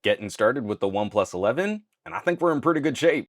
getting started with the OnePlus 11, and I think we're in pretty good shape.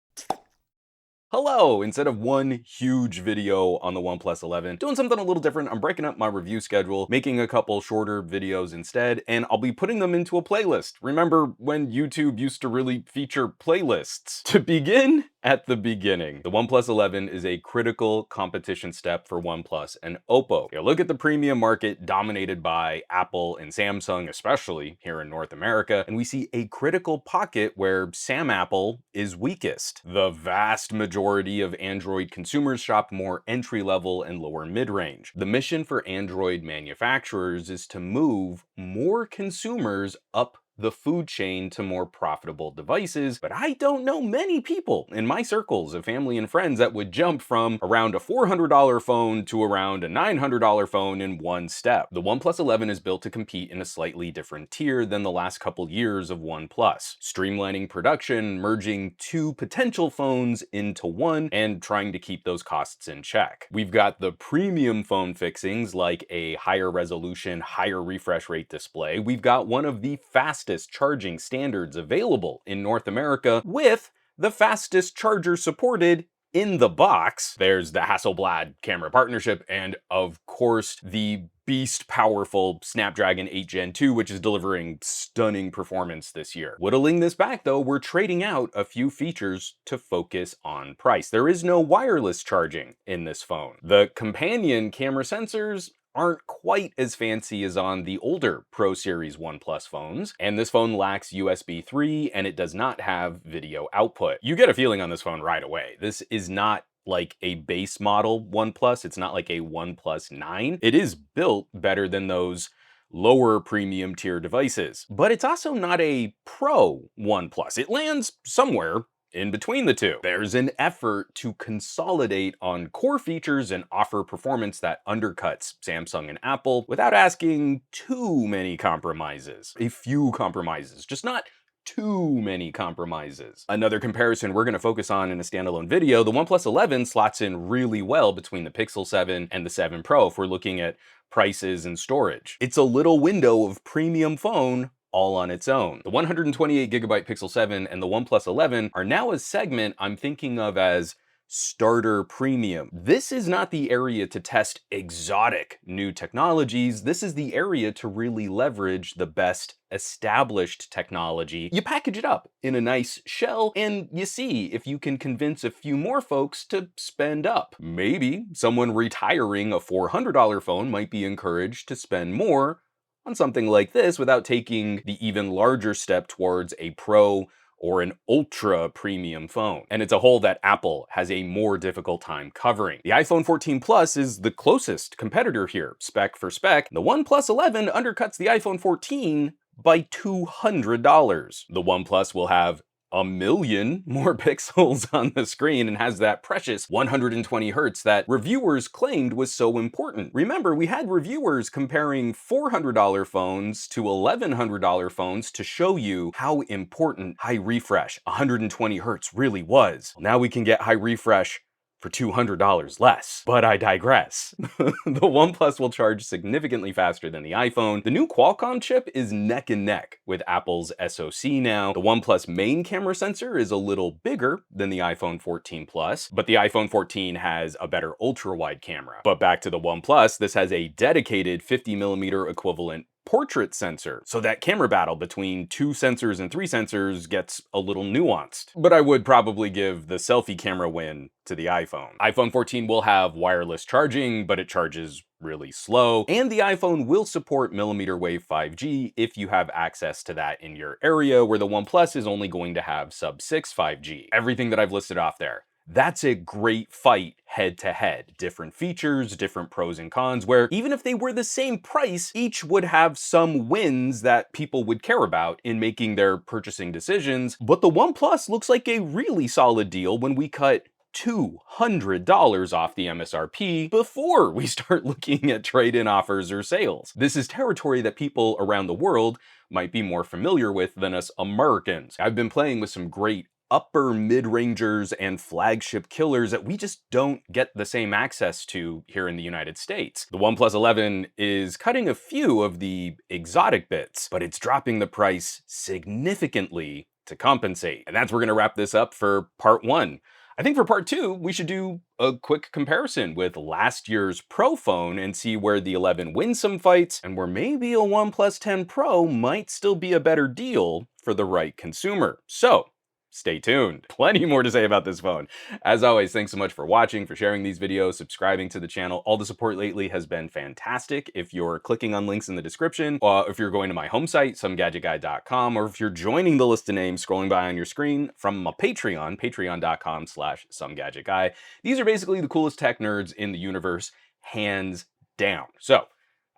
Hello! Instead of one huge video on the OnePlus 11, doing something a little different. I'm breaking up my review schedule, making a couple shorter videos instead, and I'll be putting them into a playlist. Remember when YouTube used to really feature playlists? To begin at the beginning, the OnePlus 11 is a critical competition step for OnePlus and Oppo. You look at the premium market dominated by Apple and Samsung, especially here in North America, and we see a critical pocket where Sam Apple is weakest. The vast majority of Android consumers shop more entry-level and lower mid-range. The mission for Android manufacturers is to move more consumers up the food chain to more profitable devices, but I don't know many people in my circles of family and friends that would jump from around a $400 phone to around a $900 phone in one step. The OnePlus 11 is built to compete in a slightly different tier than the last couple years of OnePlus, streamlining production, merging two potential phones into one, and trying to keep those costs in check. We've got the premium phone fixings like a higher resolution, higher refresh rate display. We've got one of the fastest charging standards available in North America with the fastest charger supported in the box. There's the Hasselblad camera partnership and of course the beast powerful Snapdragon 8 Gen 2, which is delivering stunning performance this year. Whittling this back though, we're trading out a few features to focus on price. There is no wireless charging in this phone. The companion camera sensors aren't quite as fancy as on the older Pro Series OnePlus phones, and this phone lacks USB 3 and it does not have video output. You get a feeling on this phone right away. This is not like a base model OnePlus. It's not like a OnePlus 9. It is built better than those lower premium tier devices, but it's also not a Pro OnePlus. It lands somewhere in between the two. There's an effort to consolidate on core features and offer performance that undercuts Samsung and Apple without asking too many compromises. A few compromises, just not too many compromises. Another comparison we're going to focus on in a standalone video, the OnePlus 11 slots in really well between the Pixel 7 and the 7 Pro if we're looking at prices and storage. It's a little window of premium phone all on its own. The 128GB Pixel 7 and the OnePlus 11 are now a segment I'm thinking of as starter premium. This is not the area to test exotic new technologies. This is the area to really leverage the best established technology. You package it up in a nice shell and you see if you can convince a few more folks to spend up. Maybe someone retiring a $400 phone might be encouraged to spend more on something like this without taking the even larger step towards a Pro or an ultra premium phone. And it's a hole that Apple has a more difficult time covering. The iPhone 14 Plus is the closest competitor here, spec for spec. The OnePlus 11 undercuts the iPhone 14 by $200. The OnePlus will have a million more pixels on the screen and has that precious 120 Hz that reviewers claimed was so important. Remember, we had reviewers comparing $400 phones to $1,100 phones to show you how important high refresh 120 Hz really was. Now we can get high refresh for $200 less. But I digress. The OnePlus will charge significantly faster than the iPhone. The new Qualcomm chip is neck and neck with Apple's SoC now. The OnePlus main camera sensor is a little bigger than the iPhone 14 Plus, but the iPhone 14 has a better ultra-wide camera. But back to the OnePlus, this has a dedicated 50mm equivalent portrait sensor, so that camera battle between 2 sensors and 3 sensors gets a little nuanced. But I would probably give the selfie camera win to the iPhone. iPhone 14 will have wireless charging, but it charges really slow, and the iPhone will support millimeter wave 5G if you have access to that in your area, where the OnePlus is only going to have sub-6 5G. Everything that I've listed off there. That's a great fight head to head. Different features, different pros and cons, where even if they were the same price, each would have some wins that people would care about in making their purchasing decisions. But the OnePlus looks like a really solid deal when we cut $200 off the MSRP before we start looking at trade-in offers or sales. This is territory that people around the world might be more familiar with than us Americans. I've been playing with some great upper mid-rangers and flagship killers that we just don't get the same access to here in the United States. The OnePlus 11 is cutting a few of the exotic bits, but it's dropping the price significantly to compensate. And that's where we're gonna wrap this up for part one. I think for part two, we should do a quick comparison with last year's Pro phone and see where the 11 wins some fights and where maybe a OnePlus 10 Pro might still be a better deal for the right consumer. So, stay tuned. Plenty more to say about this phone. As always, thanks so much for watching, for sharing these videos, subscribing to the channel. All the support lately has been fantastic. If you're clicking on links in the description, if you're going to my home site, SomeGadgetGuy.com, or if you're joining the list of names scrolling by on your screen from my Patreon, patreon.com/SomeGadgetGuy. These are basically the coolest tech nerds in the universe, hands down. So,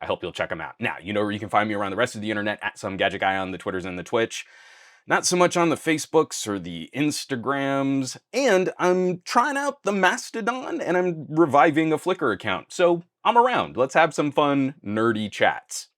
I hope you'll check them out. Now, you know where you can find me around the rest of the internet, at SomeGadgetGuy on the Twitters and the Twitch. Not so much on the Facebooks or the Instagrams, and I'm trying out the Mastodon, and I'm reviving a Flickr account. So I'm around. Let's have some fun, nerdy chats.